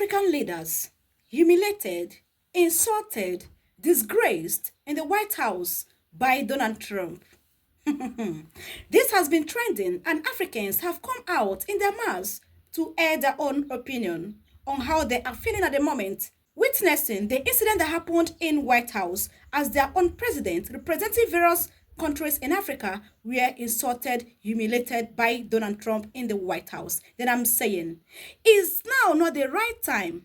African leaders humiliated, insulted, disgraced in the White House by Donald Trump. This has been trending, and Africans have come out in their mass to air their own opinion on how they are feeling at the moment, witnessing the incident that happened in White House as their own president, representing various countries in Africa, were insulted, humiliated by Donald Trump in the White House. Then I'm saying, is now not the right time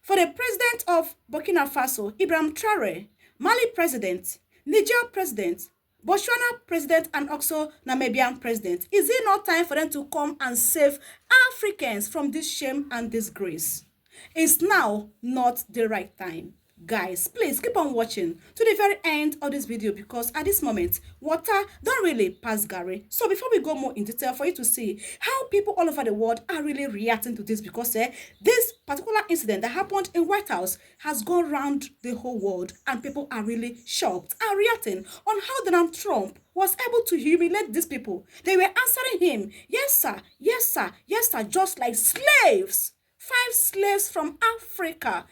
for the president of Burkina Faso, IBRAHIM Traore, Mali president, Niger president, Botswana president, and also Namibian president? Is it not time for them to come and save Africans from this shame and disgrace? It's now not the right time. Guys, please keep on watching to the very end of this video, because at this moment, water don't really pass Gary. So before we go more in detail, for you to see how people all over the world are really reacting to this, because this particular incident that happened in White House has gone around the whole world, and people are really shocked and reacting on how Donald Trump was able to humiliate these people. They were answering him, yes sir, yes sir, yes sir, just like slaves. 5 slaves from Africa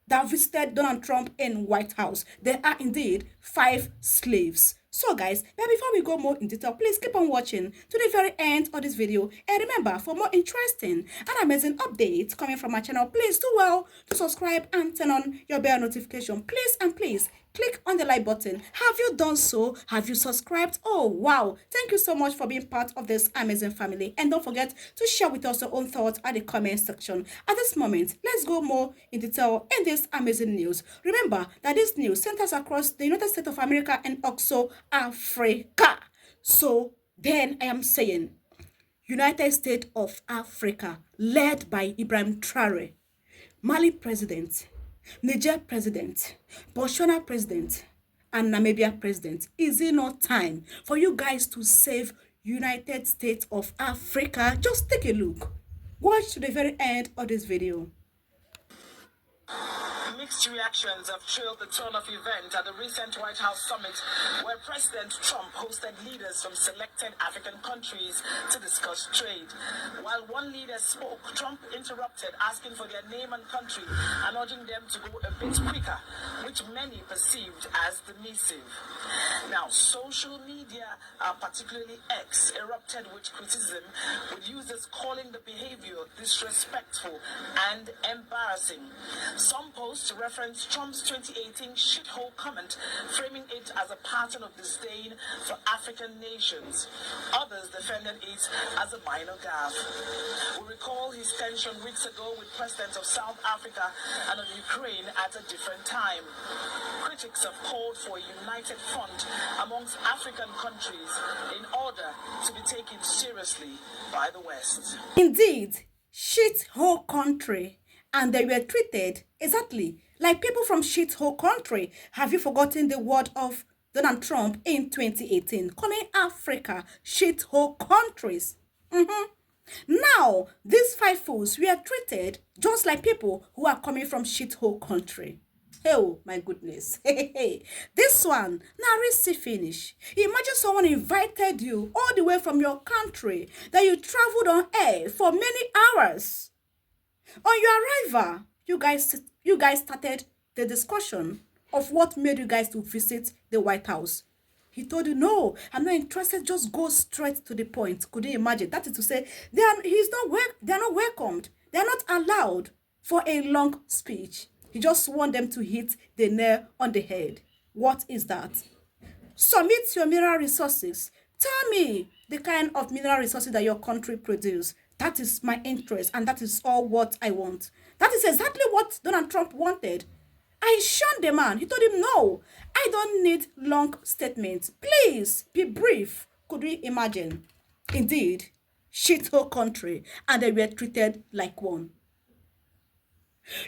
that visited Donald Trump in White House. There are indeed 5 slaves. So guys, but before we go more in detail, please keep on watching to the very end of this video. And remember, for more interesting and amazing updates coming from my channel, please do well to subscribe and turn on your bell notification. Please and please click on the like button. Have you done so? Have you subscribed? Oh wow, thank you so much for being part of this amazing family. And don't forget to share with us your own thoughts at the comment section. At this moment, let's go more in detail in this amazing news. Remember that this news centers across the United States of America and also Africa. So then I am saying, United States of Africa, led by IBRAHIM Traore, Mali president, Niger president, Botswana president, and Namibia president. Is it not time for you guys to save United States of Africa? Just take a look. Watch to the very end of this video. Mixed reactions have trailed the turn of event at the recent White House summit, where President Trump hosted leaders from selected African countries to discuss trade. While one leader spoke, Trump interrupted, asking for their name and country and urging them to go a bit quicker, which many perceived as dismissive. Now, social media, particularly X, erupted with criticism, with users calling the behavior disrespectful and embarrassing. Some posts reference Trump's 2018 shithole comment, framing it as a pattern of disdain for African nations. Others defended it as a minor gaffe. We recall his tension weeks ago with presidents of South Africa and of Ukraine at a different time. Critics have called for a united front amongst African countries in order to be taken seriously by the West. Indeed, shithole country. And they were treated exactly like people from shithole country. Have you forgotten the word of Donald Trump in 2018, calling Africa shithole countries? Now, these 5 fools were treated just like people who are coming from shithole country. Oh my goodness. This one, now see finish. Imagine someone invited you all the way from your country, that you traveled on air for many hours. On your arrival, you guys started the discussion of what made you guys to visit the White House. He told you, no, I'm not interested, just go straight to the point. Could you imagine? That is to say, they are not welcomed. They are not allowed for a long speech. He just want them to hit the nail on the head. What is that? Submit your mineral resources. Tell me the kind of mineral resources that your country produces. That is my interest, and that is all what I want. That is exactly what Donald Trump wanted. I shunned the man. He told him, no, I don't need long statements. Please be brief. Could we imagine? Indeed, shithole country, and they were treated like one.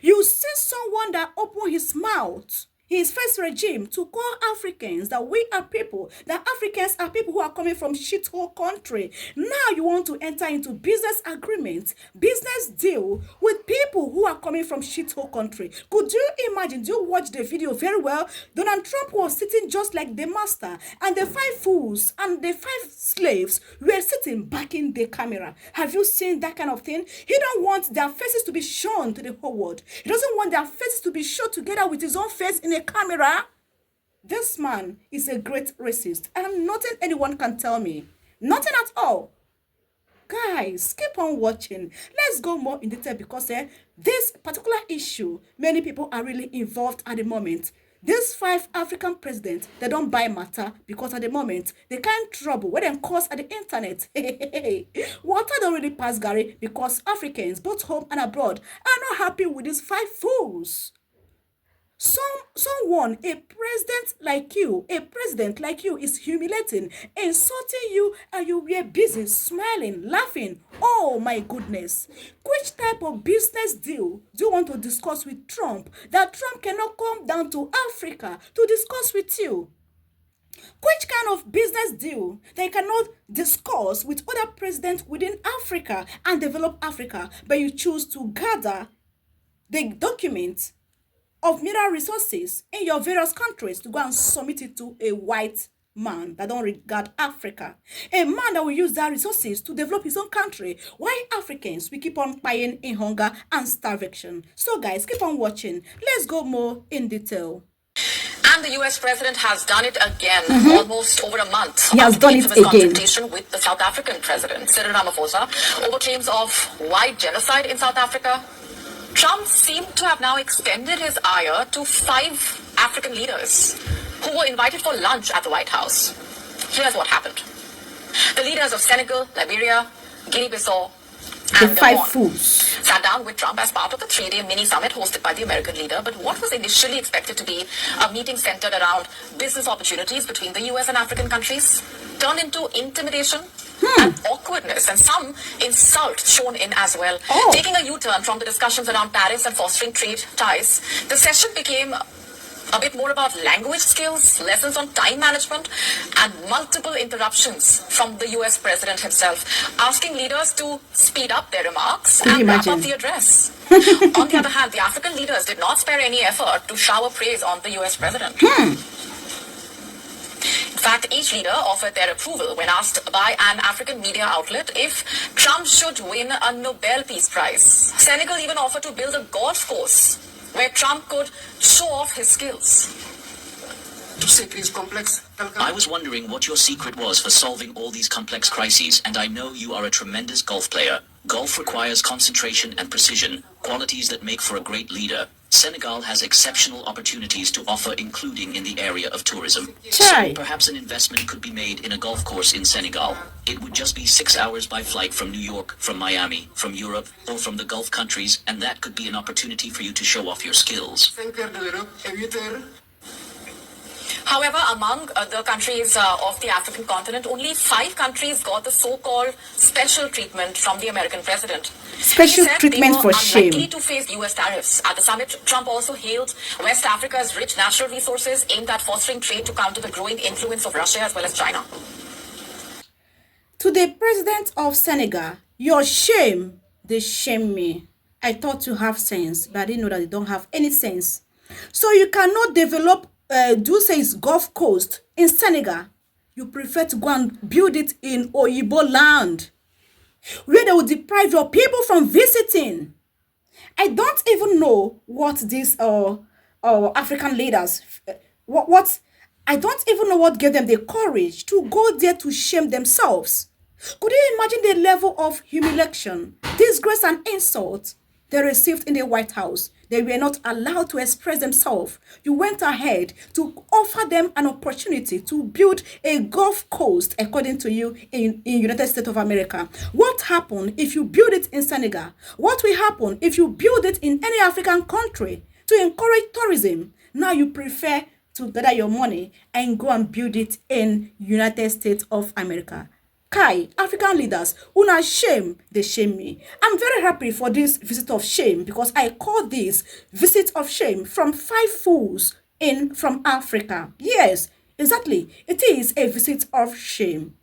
You see someone that opened his mouth his first regime to call Africans that we are people, that Africans are people who are coming from shithole country. Now you want to enter into business agreement, business deal with people who are coming from shithole country. Could you imagine? Do you watch the video very well? Donald Trump was sitting just like the master, and the 5 fools and the 5 slaves were sitting backing the camera. Have you seen that kind of thing? He don't want their faces to be shown to the whole world. He doesn't want their faces to be shown together with his own face in a camera. This man is a great racist, and nothing anyone can tell me. Nothing at all. Guys, keep on watching. Let's go more in detail because this particular issue, many people are really involved at the moment. These 5 African presidents, they don't buy matter because at the moment, they can't trouble what they cause at the internet. Water don't really pass Gary because Africans, both home and abroad, are not happy with these 5 fools. Someone, a president like you is humiliating, insulting you, and you were busy smiling, laughing. Oh my goodness. Which type of business deal do you want to discuss with Trump that Trump cannot come down to Africa to discuss with you? Which kind of business deal they cannot discuss with other presidents within Africa and develop Africa, but you choose to gather the documents of mineral resources in your various countries to go and submit it to a white man that don't regard Africa. A man that will use that resources to develop his own country. Why Africans, we keep on dying in hunger and starvation. So guys, keep on watching. Let's go more in detail. And the US president has done it again, almost over a month. He has done it his again. Confrontation with the South African president, Cyril Ramaphosa, over claims of white genocide in South Africa. Trump seemed to have now extended his ire to 5 African leaders who were invited for lunch at the White House. Here's what happened. The leaders of Senegal, Liberia, Guinea-Bissau, and the 5 Gabon fools sat down with Trump as part of the 3-day mini summit hosted by the American leader. But what was initially expected to be a meeting centered around business opportunities between the US and African countries turned into intimidation and awkwardness, and some insult shown in as well. Taking a U-turn from the discussions around tariffs and fostering trade ties, the session became a bit more about language skills, lessons on time management, and multiple interruptions from the US president himself, asking leaders to speed up their remarks and wrap up the address. On the other hand, the African leaders did not spare any effort to shower praise on the US president. In fact, each leader offered their approval when asked by an African media outlet if Trump should win a Nobel Peace Prize. Senegal even offered to build a golf course where Trump could show off his skills. I was wondering what your secret was for solving all these complex crises, and I know you are a tremendous golf player. Golf requires concentration and precision, qualities that make for a great leader. Senegal has exceptional opportunities to offer, including in the area of tourism. So perhaps an investment could be made in a golf course in Senegal. It would just be 6 hours by flight from New York, from Miami, from Europe, or from the Gulf countries, and that could be an opportunity for you to show off your skills. However, among the countries of the African continent, only 5 countries got the so-called special treatment from the American president. Special treatment for shame. Unlikely to face US tariffs. At the summit, Trump also hailed West Africa's rich natural resources aimed at fostering trade to counter the growing influence of Russia as well as China. To the president of Senegal, your shame, they shame me. I thought you have sense, but I didn't know that you don't have any sense. So you cannot develop Dulce's Gulf Coast in Senegal. You prefer to go and build it in Oyibo land, where they will deprive your people from visiting. I don't even know what these African leaders, I don't even know what gave them the courage to go there to shame themselves. Could you imagine the level of humiliation, disgrace, and insult they received in the White House? They were not allowed to express themselves. You went ahead to offer them an opportunity to build a Gulf Coast, according to you, in United States of America. What happened if you build it in Senegal? What will happen if you build it in any African country to encourage tourism? Now you prefer to gather your money and go and build it in United States of America. Kai, African leaders, una shame, they shame me. I'm very happy for this visit of shame because I call this visit of shame from 5 fools in from Africa. Yes, exactly. It is a visit of shame.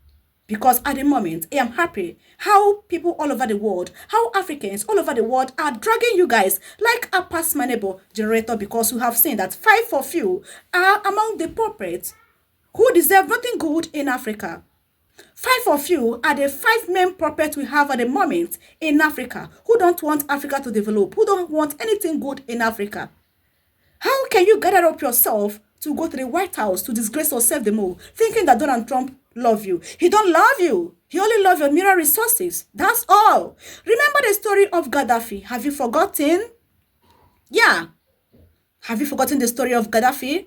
Because at the moment, I am happy how people all over the world, how Africans all over the world are dragging you guys like a past my neighbor generator, because we have seen that 5 of you are among the puppets who deserve nothing good in Africa. 5 of you are the 5 main puppets we have at the moment in Africa who don't want Africa to develop, who don't want anything good in Africa. How can you gather up yourself to go to the White House to disgrace yourself the more, thinking that Donald Trump love you? He don't love you. He only love your mineral resources. That's all. Remember the story of Gaddafi. Have you forgotten? Yeah. Have you forgotten the story of Gaddafi?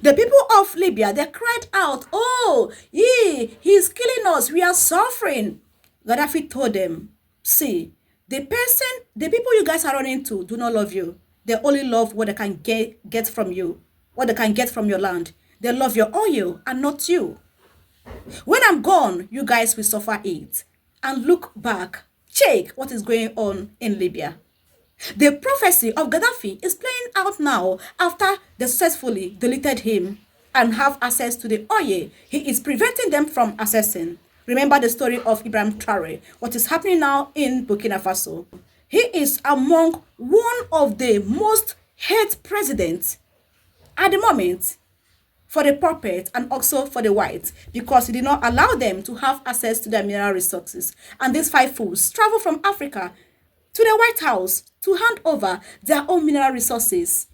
The people of Libya, they cried out, oh, he's killing us. We are suffering. Gaddafi told them, see, the people you guys are running to do not love you. They only love what they can get from you, what they can get from your land. They love your oil and not you. When I'm gone, you guys will suffer it. And look back, check what is going on in Libya. The prophecy of Gaddafi is playing out now after they successfully deleted him and have access to the oil. He is preventing them from accessing. Remember the story of IBRAHIM Traoré, what is happening now in Burkina Faso. He is among one of the most hated presidents at the moment for the puppet and also for the whites, because he did not allow them to have access to their mineral resources. And these 5 fools travel from Africa to the White House to hand over their own mineral resources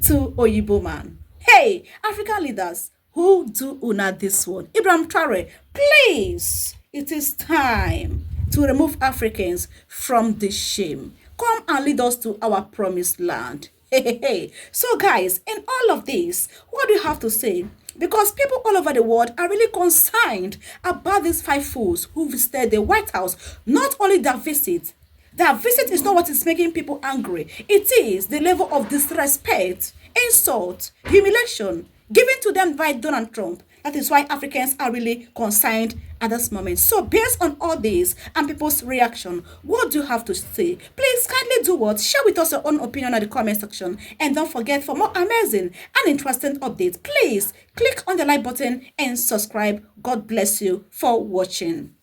to Oyibo man. Hey, African leaders, who do una this one? IBRAHIM Traoré, please, it is time to remove Africans from this shame. Come and lead us to our promised land. Hey. So guys, in all of this, what do you have to say? Because people all over the world are really concerned about these 5 fools who visited the White House. Not only their visit is not what is making people angry. It is the level of disrespect, insult, humiliation given to them by Donald Trump. That is why Africans are really concerned at this moment. So based on all this and people's reaction, what do you have to say? Please kindly do what? Share with us your own opinion in the comment section. And don't forget, for more amazing and interesting updates, please click on the like button and subscribe. God bless you for watching.